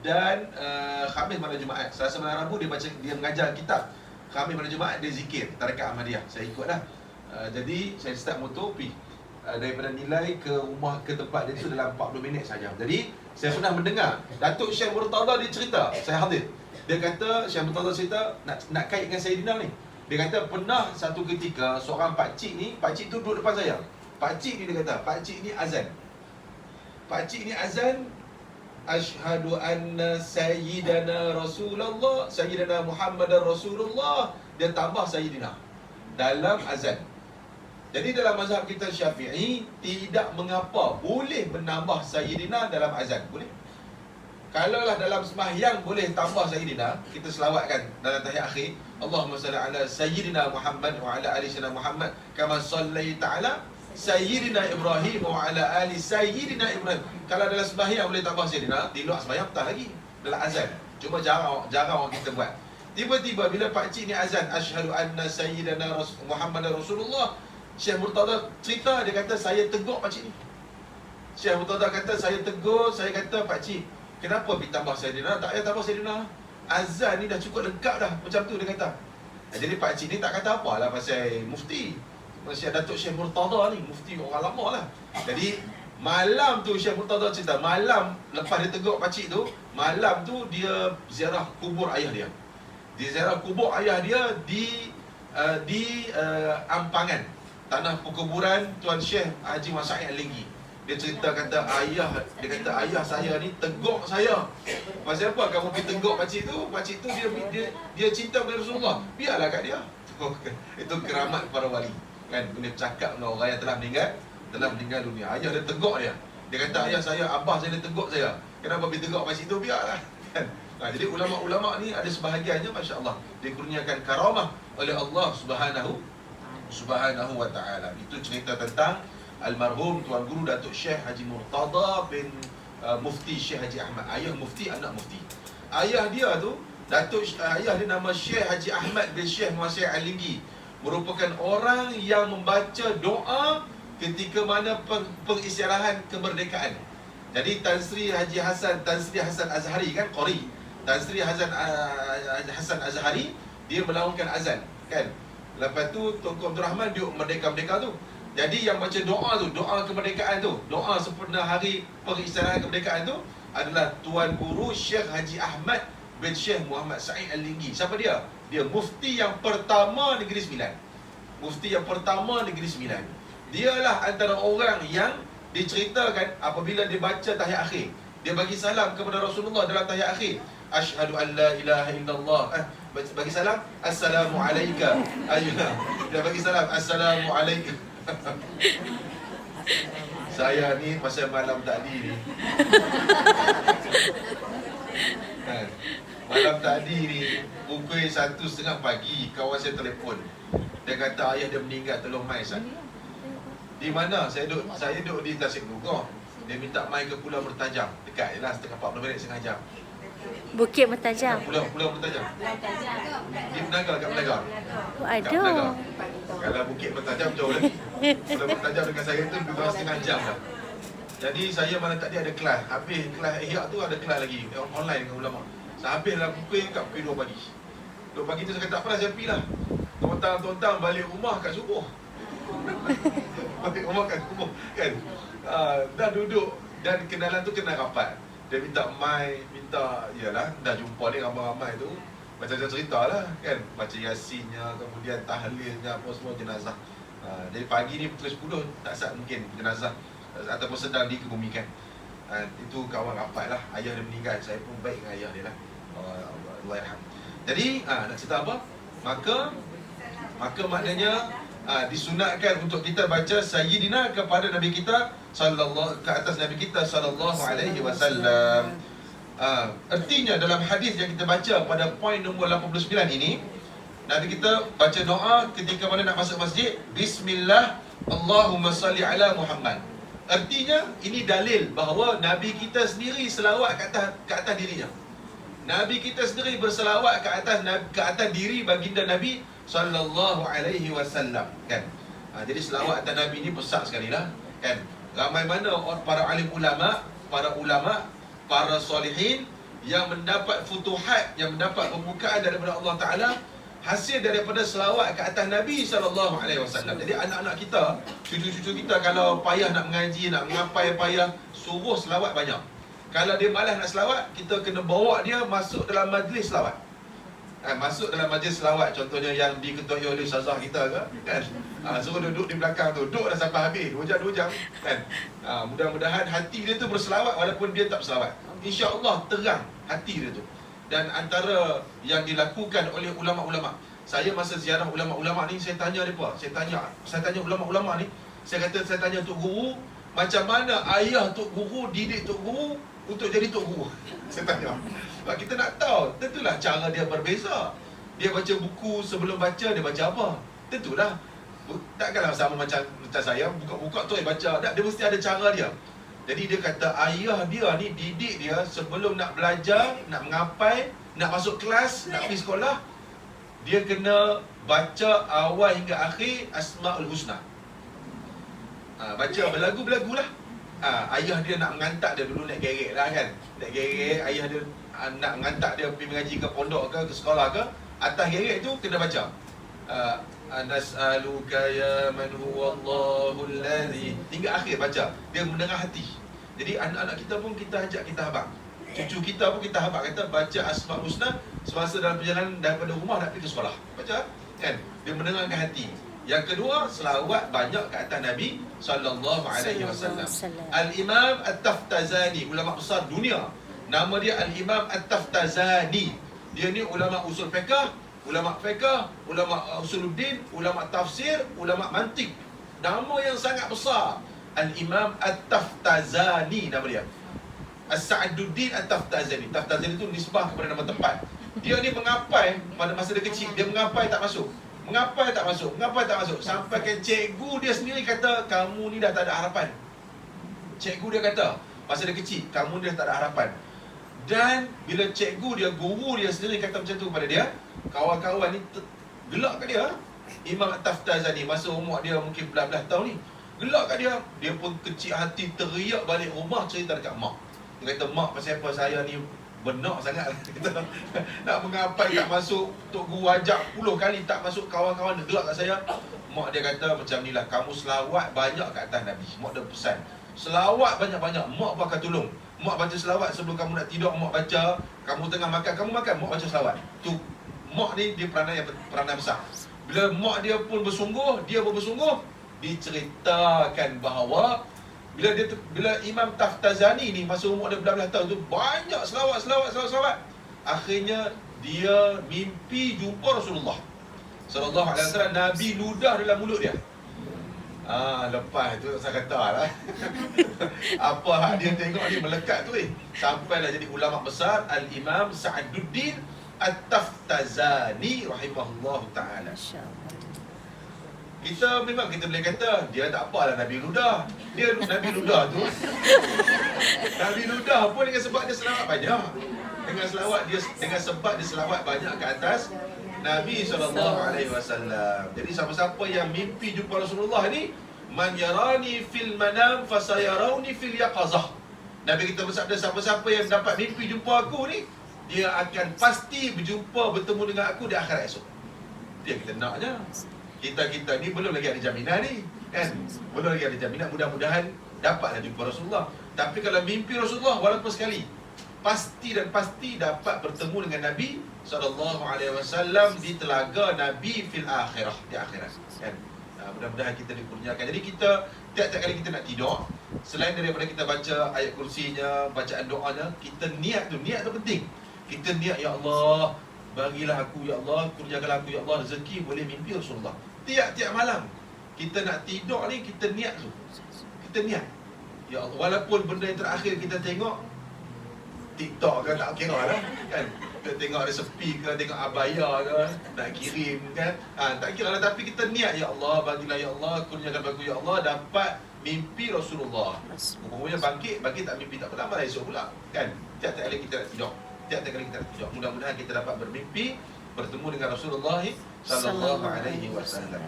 Dan Khamis malam Jumaat, Selasa malam Rabu dia mengajar kitab. Khamis malam Jumaat dia zikir Tarekat Ahmadiyah. Saya ikutlah. Jadi saya start motor pergi daripada Nilai ke rumah ke tempat dia tu dalam 40 minit saja. Jadi saya pernah mendengar Datuk Syekh Murtada dia cerita, saya hadir. Dia kata, Syekh Murtada cerita nak kait dengan Sayyidina ni. Dia kata pernah satu ketika seorang pakcik tu duduk depan saya. Pakcik ni dia kata, pakcik ni azan. Pakcik ni azan, asyhadu anna sayyidana Rasulullah, sayyidana Muhammadar Rasulullah, dia tambah sayyidina dalam azan. Jadi dalam mazhab kita Syafi'i tidak mengapa boleh menambah sayyidina dalam azan, boleh. Kalaulah dalam sembahyang boleh tambah sayyidina, kita selawatkan dalam tahiyat akhir, Allahumma salli ala sayyidina Muhammad wa ala ali sayyidina Muhammad kama sallaita ala sayyidina Ibrahim wa ala ali sayyidina Ibrahim. Kalau dalam sembahyang boleh tambah sayyidina, di luar sembahyang tak lagi dalam azan. Cuma jarang orang kita buat. Tiba-tiba bila pakcik ni azan, asyhadu anna sayyidina Muhammadar Rasulullah, Syekh Murtada cerita, dia kata saya tegur pakcik ni. Syekh Murtada kata saya tegur, saya kata pakcik, kenapa pergi tambah sayyidina? Tak payah tambah sayyidina. Azan ni dah cukup lengkap dah, macam tu dia kata. Jadi pakcik ni tak kata apalah pasal mufti. Masih Datuk Syekh Murtada ni, mufti orang lama lah. Jadi malam tu Syekh Murtada cerita, malam lepas dia tegur pakcik tu, malam tu dia ziarah kubur ayah dia. Dia ziarah kubur ayah dia di Ampangan, tanah perkuburan Tuan Syekh Haji Mas'ud Al-Linggi. Dia cerita kata ayah saya ni tegur saya. Pasal apa kamu pergi tegur pakcik tu? Pakcik tu dia cinta kepada Rasulullah. Biarlah kat dia. Itu keramat para wali. Kan dia bercakap dengan orang yang telah meninggal dunia. Ayah dia tegur dia. Dia kata ayah saya, abah saya dia tegur saya. Kenapa pergi tegur pakcik tu? Biarlah. Kan? Jadi ulama-ulama ni ada sebahagiannya masya-Allah dikurniakan karamah oleh Allah Subhanahu wa taala. Itu cerita tentang almarhum Tuan Guru Datuk Syekh Haji Murtada bin Mufti Syekh Haji Ahmad. Ayah mufti, anak mufti. Ayah dia tu ayah dia nama Syekh Haji Ahmad bin Syekh Mas'ud Al-Linggi, merupakan orang yang membaca doa ketika mana pengisyarahan kemerdekaan. Jadi Tan Sri Hasan Azhari kan qari. Tan Sri Hasan Azhari dia melaungkan azan kan. Lepas tu Tunku Abdul Rahman dia merdeka tu. Jadi yang baca doa tu, doa kemerdekaan tu, doa sempena hari pengisyarahan kemerdekaan tu adalah Tuan Guru Syekh Haji Ahmad bin Syekh Muhammad Sa'id Al-Linggi. Siapa dia? Dia mufti yang pertama Negeri Sembilan. Mufti yang pertama Negeri Sembilan. Dialah antara orang yang diceritakan apabila dia baca tahiyat akhir, dia bagi salam kepada Rasulullah dalam tahiyat akhir. Asyhadu an la ilaha illallah. Bagi salam, assalamu alayka. Ayyuhah. Dia bagi salam, assalamu alayka. Saya ni pasal malam tadi ni. Malam tadi ni pukul 1:30 pagi kawan saya telefon. Dia kata ayah dia meninggal, tolong mai Ustaz. Di mana? Saya duduk di Tasik Melukah. Dia minta mai ke Pulau Mertajam. Dekat je lah, setengah 40 minit, setengah jam. Bukit Mertajam. Pulau Mertajam. Di Penaga, kat Penaga. Oh, Kat ada. Penaga. Kalau Bukit Mertajam jauh lagi. Pulau Mertajam dekat saya tu lebih setengah jam dah. Jadi saya malam tadi ada kelas. Habis kelas Ihya tu ada kelas lagi online dengan ulama. Saya habis dalam pukul 2 pagi. 2 pagi tu saya kata tak apalah, saya pergi lah. Tontang balik rumah kat subuh. Balik rumah kat subuh kan. Dah duduk dan kenalan tu kenal rapat. Dia minta yalah, dah jumpa ni ramai-ramai tu. Macam-macam cerita lah kan. Baca yasinnya, kemudian tahlilnya, apa semua jenazah. Jadi pagi ni pukul 10 tak sat mungkin jenazah ataupun sedang dikebumikan. Itu kawan rapat lah. Ayah dia meninggal, saya pun baik dengan ayah dia lah. Allahyarham. Jadi nak cerita apa? Maka maknanya disunatkan untuk kita baca sayyidina kepada Nabi kita ke atas Nabi kita sallallahu alaihi wasallam. Artinya dalam hadis yang kita baca pada poin nombor 89 ini, Nabi kita baca doa ketika mana nak masuk masjid, bismillah Allahumma salli ala Muhammad. Artinya ini dalil bahawa Nabi kita sendiri selawat ke atas dirinya. Nabi kita sendiri berselawat ke atas diri baginda Nabi sallallahu alaihi wasallam kan. Jadi selawat atas Nabi ni besar sekali lah kan. Ramai mana para alim ulama, para salihin yang mendapat futuhat, yang mendapat pembukaan daripada Allah Ta'ala, hasil daripada selawat ke atas Nabi SAW. Jadi anak-anak kita, cucu-cucu kita kalau payah nak mengaji, nak mengapai payah, suruh selawat banyak. Kalau dia malas nak selawat, kita kena bawa dia masuk dalam majlis selawat. Masuk dalam majlis selawat, contohnya yang diketuai oleh ustazah kita ke, kan? Suruh duduk di belakang tu, duduk dah sampai habis 2 jam kan. Mudah-mudahan hati dia tu berselawat walaupun dia tak berselawat. InsyaAllah terang hati dia tu. Dan antara yang dilakukan oleh ulama-ulama, saya masa ziarah ulama-ulama ni, saya tanya mereka, saya tanya ulama-ulama ni, saya tanya Tok Guru, macam mana ayah Tok Guru didik Tok Guru untuk jadi Tok Guru? Saya tanya. Sebab kita nak tahu, tentulah cara dia berbeza. Dia baca buku, sebelum baca dia baca apa? Tentulah. Takkanlah sama macam saya, buka-buka tu dia baca. Tak, dia mesti ada cara dia. Jadi dia kata ayah dia ni didik dia sebelum nak belajar, nak mengapai, nak masuk kelas, nak pergi sekolah, dia kena baca awal hingga akhir Asmaul Husna. Baca berlagu-belagu lah. Ayah dia nak mengantak dia dulu naik gerek lah kan. Naik gerek, ayah dia nak mengantak dia pergi mengaji ke pondok ke sekolah ke, atas gerek tu kena baca. Nas'aluka ya man huwallahu alladhi, hingga akhir baca. Dia mendengar hati. Jadi anak-anak kita pun kita ajak, kita habaq. Cucu kita pun kita habaq, kata baca Asmaul Husna semasa dalam perjalanan daripada rumah nak pergi ke sekolah. Baca kan? Dia mendengarkan hati. Yang kedua, selawat banyak ke atas Nabi sallallahu alaihi wasallam. Al-Imam At-Taftazani, ulama besar dunia. Nama dia Al-Imam At-Taftazani. Dia ni ulama usul fiqh, ulama usuluddin, ulama tafsir, ulama mantik. Nama yang sangat besar. Al-Imam At-Taftazani nama dia. As-Sa'aduddin At-Taftazani. Taftazani itu nisbah kepada nama tempat. Dia ni mengapai pada masa dia kecil, dia mengapai tak masuk. Mengapai tak masuk, mengapai tak masuk. Sampai ke cikgu dia sendiri kata, kamu ni dah tak ada harapan. Cikgu dia kata, masa dia kecil, kamu ni dah tak ada harapan. Dan bila cikgu dia, guru dia sendiri kata macam tu kepada dia, kawan-kawan ni gelak kat dia. Imam At-Taftazani, masa umur dia mungkin belas-belas tahun ni, gelak kat dia. Dia pun kecil hati, teriak balik rumah, cerita dekat mak. Dia kata, mak pasal apa saya ni benar sangat. Kita nak mengapai tak masuk, Tok Guru ajak 10 kali tak masuk, kawan-kawan dia gelak kat saya. Mak dia kata macam ni lah, kamu selawat banyak kat atas Nabi. Mak dia pesan, selawat banyak-banyak, mak pun akan tolong. Mak baca selawat sebelum kamu nak tidur, mak baca. Kamu tengah makan, kamu makan, mak baca selawat. Tu mak ni dia peranan besar. Bila mak dia pun bersungguh, dia pun bersungguh, diceritakan bahawa bila Imam Taftazani ni masa umur dia belas-belas tahun tu banyak selawat. Akhirnya dia mimpi jumpa Rasulullah sallallahu alaihi wasallam. Nabi ludah dalam mulut dia. Lepas tu saya kata lah apa hak dia tengok ni melekat tu sampailah jadi ulama besar Al-Imam Sa'aduddin At-Taftazani rahimahullah ta'ala. Kita memang kita boleh kata dia tak apalah Nabi ludah. Dia Nabi ludah tu Nabi ludah pun dengan sebab dia selawat banyak. Dengan sebab dia selawat banyak ke atas Nabi SAW. Jadi siapa-siapa yang mimpi jumpa Rasulullah ni, man yarani fil manam fasayarawni fil yaqazah. Nabi kita bersabda, siapa-siapa yang dapat mimpi jumpa aku ni, dia akan pasti bertemu dengan aku di akhirat esok. Dia kita naknya. Kita ni belum lagi ada jaminan ni, kan? Belum lagi ada jaminan, mudah-mudahan dapatlah jumpa Rasulullah. Tapi kalau mimpi Rasulullah walaupun sekali, pasti dapat bertemu dengan Nabi SAW di telaga Nabi fil akhirah, di akhirat, kan? Mudah-mudahan kita dikurniakan. Jadi kita tiap-tiap kali kita nak tidur, selain daripada kita baca ayat kursinya, bacaan doanya, kita niat tu penting. Kita niat, ya Allah, bagilah aku, ya Allah, kurniakanlah aku, ya Allah, rezeki boleh mimpi Rasulullah. Tiap-tiap malam kita nak tidur ni, kita niat tu. Kita niat, ya Allah, walaupun benda yang terakhir kita tengok TikTok ke, tak kira lah, kan? Kita tengok resepi ke, tengok abaya ke, nak kirim kan, tak kira lah. Tapi kita niat, ya Allah, bagilah, ya Allah, kurniakan aku, ya Allah, dapat mimpi Rasulullah. Umumnya bangkit tak mimpi tak apa, malah esok pula, kan? Tiap-tiap kali kita nak tidur, mudah-mudahan kita dapat bermimpi bertemu dengan Rasulullah sallallahu alaihi wasallam.